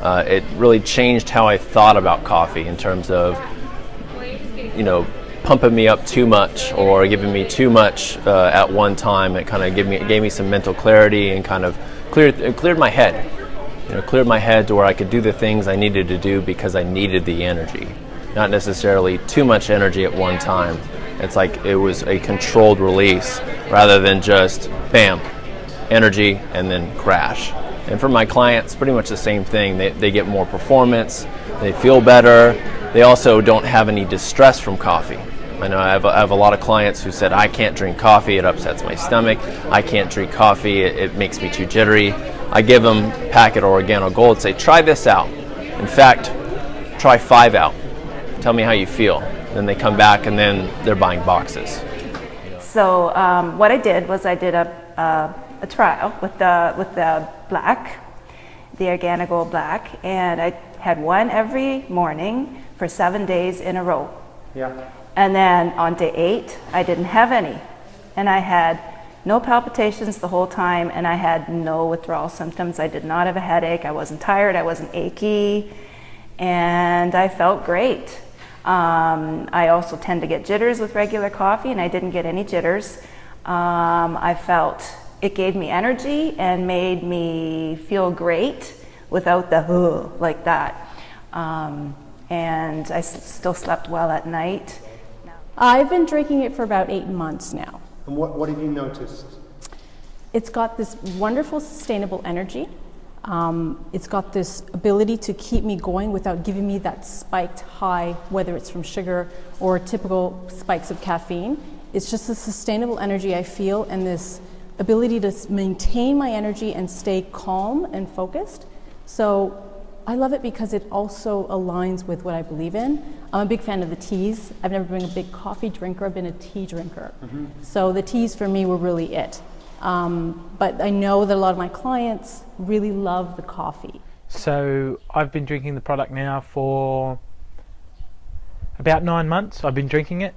It really changed how I thought about coffee in terms of, pumping me up too much or giving me too much at one time. It kind of gave me some mental clarity and kind of cleared my head. Cleared my head to where I could do the things I needed to do because I needed the energy, not necessarily too much energy at one time. It's like it was a controlled release rather than just bam, energy and then crash. And for my clients, pretty much the same thing. They get more performance, they feel better. They also don't have any distress from coffee. I know I have a lot of clients who said, I can't drink coffee, it upsets my stomach. I can't drink coffee, it makes me too jittery. I give them Packet or Organo Gold, say, try this out. In fact, try 5 out. Tell me how you feel. Then they come back and then they're buying boxes. So what I did was I did a trial with the black, the Organo Gold black, and I had one every morning for 7 days in a row. Yeah. And then on day 8, I didn't have any. And I had no palpitations the whole time, and I had no withdrawal symptoms. I did not have a headache. I wasn't tired. I wasn't achy. And I felt great. I also tend to get jitters with regular coffee, and I didn't get any jitters. I felt it gave me energy and made me feel great without the like that. And I still slept well at night. I've been drinking it for about 8 months now. And what have you noticed? It's got this wonderful sustainable energy. It's got this ability to keep me going without giving me that spiked high, whether it's from sugar or typical spikes of caffeine. It's just the sustainable energy I feel and this ability to maintain my energy and stay calm and focused. So I love it because it also aligns with what I believe in. I'm a big fan of the teas. I've never been a big coffee drinker, I've been a tea drinker. Mm-hmm. So the teas for me were really it. But I know that a lot of my clients really love the coffee. So I've been drinking the product now for about 9 months. I've been drinking it.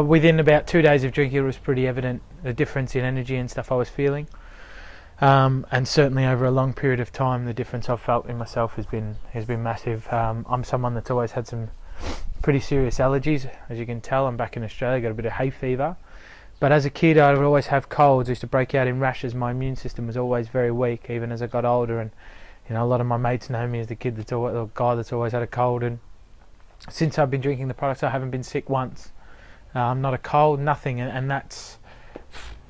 Within about 2 days of drinking it, was pretty evident the difference in energy and stuff I was feeling. And certainly over a long period of time, the difference I've felt in myself has been massive. I'm someone that's always had some pretty serious allergies. As you can tell, I'm back in Australia, got a bit of hay fever. But as a kid, I would always have colds. I used to break out in rashes. My immune system was always very weak, even as I got older. And a lot of my mates know me as the guy that's always had a cold. And since I've been drinking the products, I haven't been sick once. Not a cold, nothing, and that's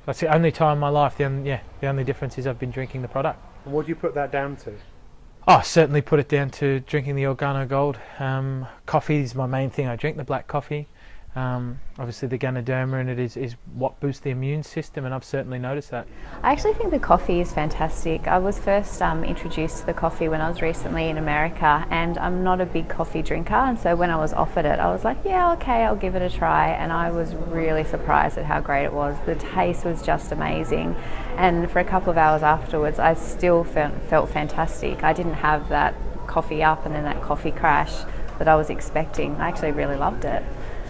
the only time in my life. The only difference is I've been drinking the product. And what do you put that down to? I certainly put it down to drinking the Organo Gold. Coffee is my main thing. I drink the black coffee. Obviously the Ganoderma in it is what boosts the immune system, and I've certainly noticed that. I actually think the coffee is fantastic. I was first introduced to the coffee when I was recently in America, and I'm not a big coffee drinker, and so when I was offered it, I was like, yeah, okay, I'll give it a try, and I was really surprised at how great it was. The taste was just amazing, and for a couple of hours afterwards, I still felt fantastic. I didn't have that coffee up and then that coffee crash that I was expecting. I actually really loved it.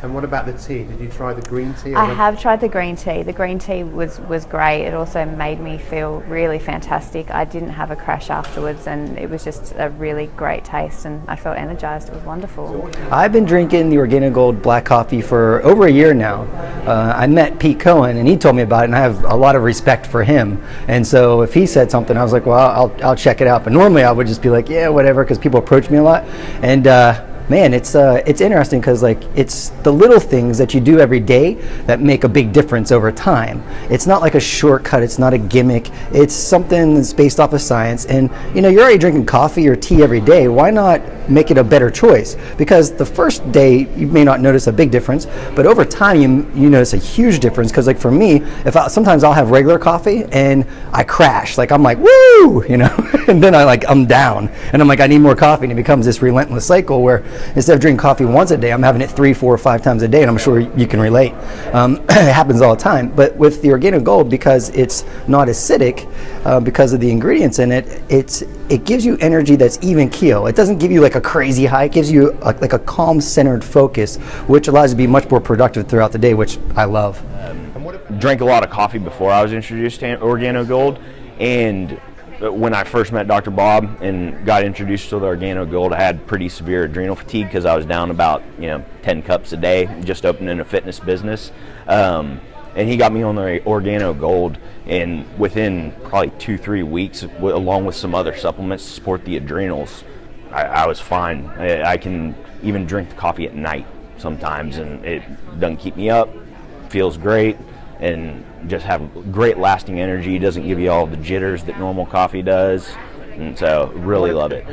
And what about the tea? Did you try the green tea? I have tried the green tea. The green tea was great. It also made me feel really fantastic. I didn't have a crash afterwards, and it was just a really great taste, and I felt energized. It was wonderful. I've been drinking the Organo Gold black coffee for over a year now. I met Pete Cohen, and he told me about it, and I have a lot of respect for him. And so if he said something, I was like, well, I'll check it out. But normally I would just be like, yeah, whatever, because people approach me a lot. And man, it's interesting because it's the little things that you do every day that make a big difference over time. It's not like a shortcut. It's not a gimmick. It's something that's based off of science. And you're already drinking coffee or tea every day. Why not make it a better choice? Because the first day you may not notice a big difference, but over time you notice a huge difference. Because for me, sometimes I'll have regular coffee and I crash. I'm like, woo, and then I'm down, and I'm like, I need more coffee, and it becomes this relentless cycle where instead of drinking coffee once a day, I'm having it 3, 4, 5 times a day, and I'm sure you can relate. It happens all the time. But with the Organo Gold, because it's not acidic, because of the ingredients in it, it gives you energy that's even keel. It doesn't give you a crazy high. It gives you a calm, centered focus, which allows you to be much more productive throughout the day, which I love. Drank a lot of coffee before I was introduced to Organo Gold, and when I first met Dr. Bob and got introduced to the Organo Gold, I had pretty severe adrenal fatigue because I was down about 10 cups a day, just opening a fitness business. And he got me on the Organo Gold, and within probably 2-3 weeks, along with some other supplements to support the adrenals, I was fine. I can even drink the coffee at night sometimes, and it doesn't keep me up, feels great, and just have great lasting energy. It doesn't give you all the jitters that normal coffee does, and so really love it.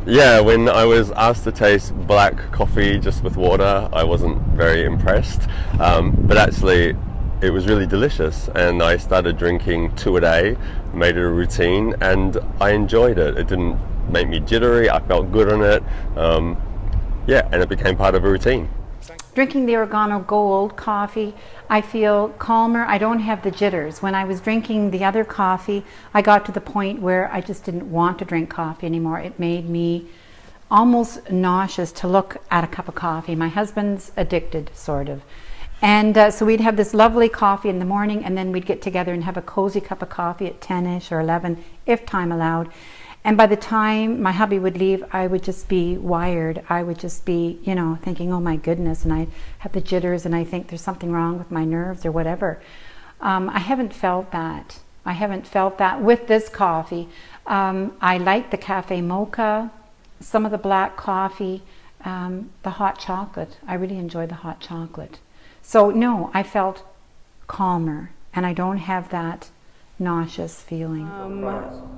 Yeah, when I was asked to taste black coffee just with water, I wasn't very impressed, but actually it was really delicious, and I started drinking 2 a day, made it a routine, and I enjoyed it. It didn't make me jittery, I felt good on it, yeah, and it became part of a routine. Drinking the Organo Gold coffee, I feel calmer. I don't have the jitters. When I was drinking the other coffee, I got to the point where I just didn't want to drink coffee anymore. It made me almost nauseous to look at a cup of coffee. My husband's addicted, sort of. And so we'd have this lovely coffee in the morning, and then we'd get together and have a cozy cup of coffee at 10-ish or 11, if time allowed. And by the time my hubby would leave, I would just be wired. I would just be, thinking, oh my goodness, and I'd have the jitters, and I think there's something wrong with my nerves or whatever. I haven't felt that. I haven't felt that with this coffee. I like the cafe mocha, some of the black coffee, the hot chocolate. I really enjoy the hot chocolate. So no, I felt calmer, and I don't have that nauseous feeling.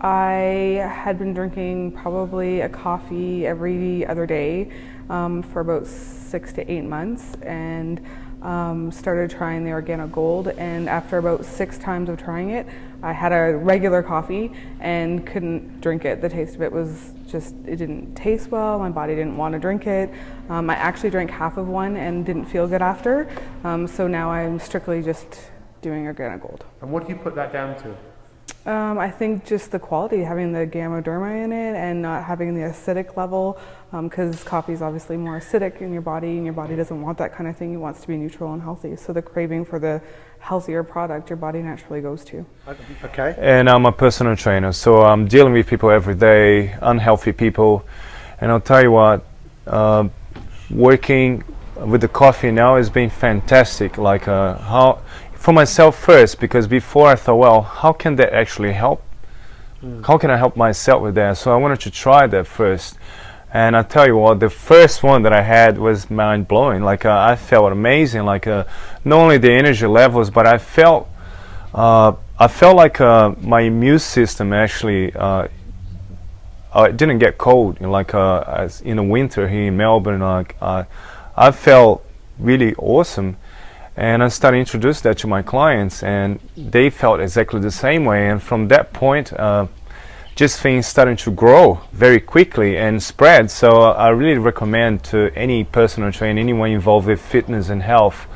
I had been drinking probably a coffee every other day for about 6 to 8 months, and started trying the Organo Gold, and after about 6 times of trying it, I had a regular coffee and couldn't drink it. The taste of it was just, it didn't taste well, my body didn't want to drink it. I actually drank half of one and didn't feel good after, so now I'm strictly just doing Organo Gold. And what do you put that down to? I think just the quality, having the gamma-derma in it and not having the acidic level, because coffee is obviously more acidic in your body, and your body doesn't want that kind of thing. It wants to be neutral and healthy. So the craving for the healthier product your body naturally goes to. Okay. And I'm a personal trainer, so I'm dealing with people every day, unhealthy people, and I'll tell you what, working with the coffee now has been fantastic. Like how for myself first, because before I thought, well, how can that actually help? How can I help myself with that? So I wanted to try that first. And I tell you what, the first one that I had was mind-blowing. Like I felt amazing. Like not only the energy levels, but I felt like my immune system actually it didn't get cold. Like as in the winter here in Melbourne, like I felt really awesome. And I started to introduce that to my clients, and they felt exactly the same way. And from that point, just things starting to grow very quickly and spread. So I really recommend to any personal trainer, anyone involved with fitness and health,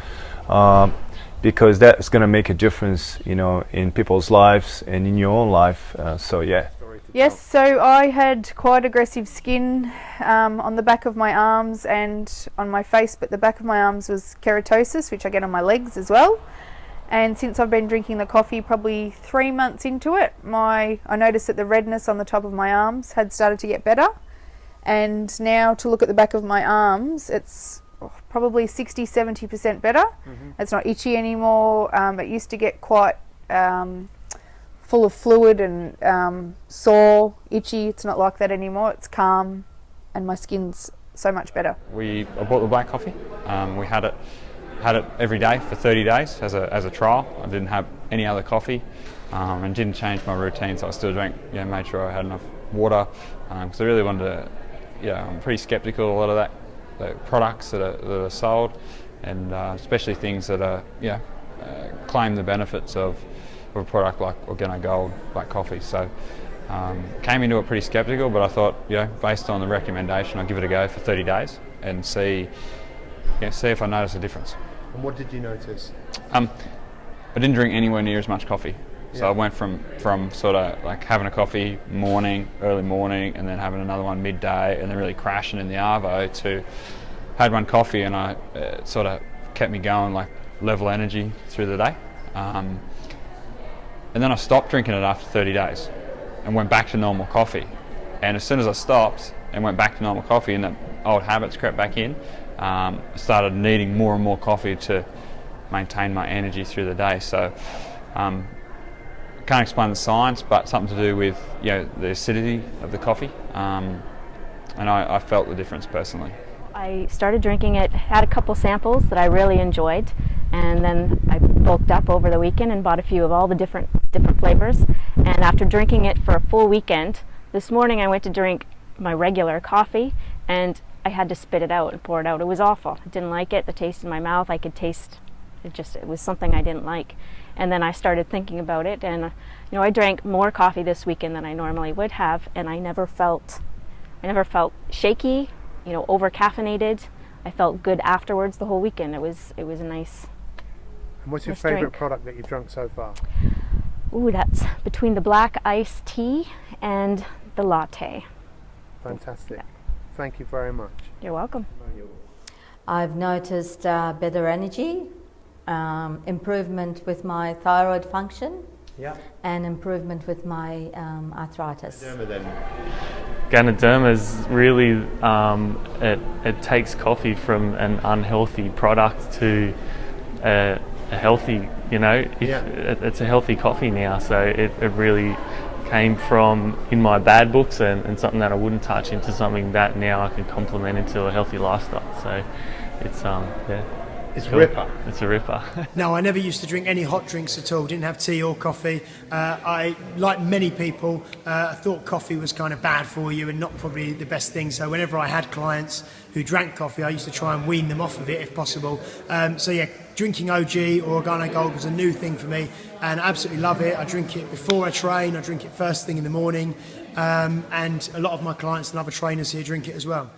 because that's going to make a difference, in people's lives and in your own life. So yeah. Yes, so I had quite aggressive skin on the back of my arms and on my face, but the back of my arms was keratosis, which I get on my legs as well. And since I've been drinking the coffee, probably 3 months into it, I noticed that the redness on the top of my arms had started to get better. And now to look at the back of my arms, it's probably 60-70% better. It's not itchy anymore. It used to get quite full of fluid and sore, itchy. It's not like that anymore. It's calm, and my skin's so much better. I bought the black coffee. We had it every day for 30 days as a trial. I didn't have any other coffee, and didn't change my routine. So I still drank. Made sure I had enough water, because I really wanted to. I'm pretty skeptical of a lot of the products that are sold, and especially things that are claim the benefits of a product like Organo Gold black coffee. So came into it pretty skeptical, but I thought, based on the recommendation, I'll give it a go for 30 days and see if I notice a difference. And what did you notice? I didn't drink anywhere near as much coffee. So I went from sort of like having a coffee early morning, and then having another one midday, and then really crashing in the arvo, to had one coffee, and it sort of kept me going, like level energy through the day. And then I stopped drinking it after 30 days. and went back to normal coffee. And as soon as I stopped and went back to normal coffee and the old habits crept back in, I started needing more and more coffee to maintain my energy through the day. So can't explain the science, but something to do with the acidity of the coffee, and I felt the difference personally. I started drinking it, had a couple samples that I really enjoyed, and then I bulked up over the weekend and bought a few of all the different flavors. And after drinking it for a full weekend, this morning I went to drink my regular coffee and I had to spit it out and pour it out. It was awful. I didn't like it. The taste in my mouth, I could taste it was something I didn't like. And then I started thinking about it, and I drank more coffee this weekend than I normally would have, and I never felt shaky, over caffeinated. I felt good afterwards the whole weekend. It was a nice. And what's your nice favourite drink. product that you've drunk so far? Ooh, that's between the black iced tea and the latte. Fantastic. Thank you very much. You're welcome. I've noticed better energy, improvement with my thyroid function, and improvement with my arthritis. Ganoderma is really, it takes coffee from an unhealthy product to a healthy, it's a healthy coffee now. So it really came from in my bad books and something that I wouldn't touch into something that now I can complement into a healthy lifestyle. So it's It's a ripper. It's a ripper. No, I never used to drink any hot drinks at all. Didn't have tea or coffee. I, like many people, thought coffee was kind of bad for you and not probably the best thing. So whenever I had clients who drank coffee, I used to try and wean them off of it if possible. So yeah, drinking OG or Organo Gold was a new thing for me, and I absolutely love it. I drink it before I train. I drink it first thing in the morning, and a lot of my clients and other trainers here drink it as well.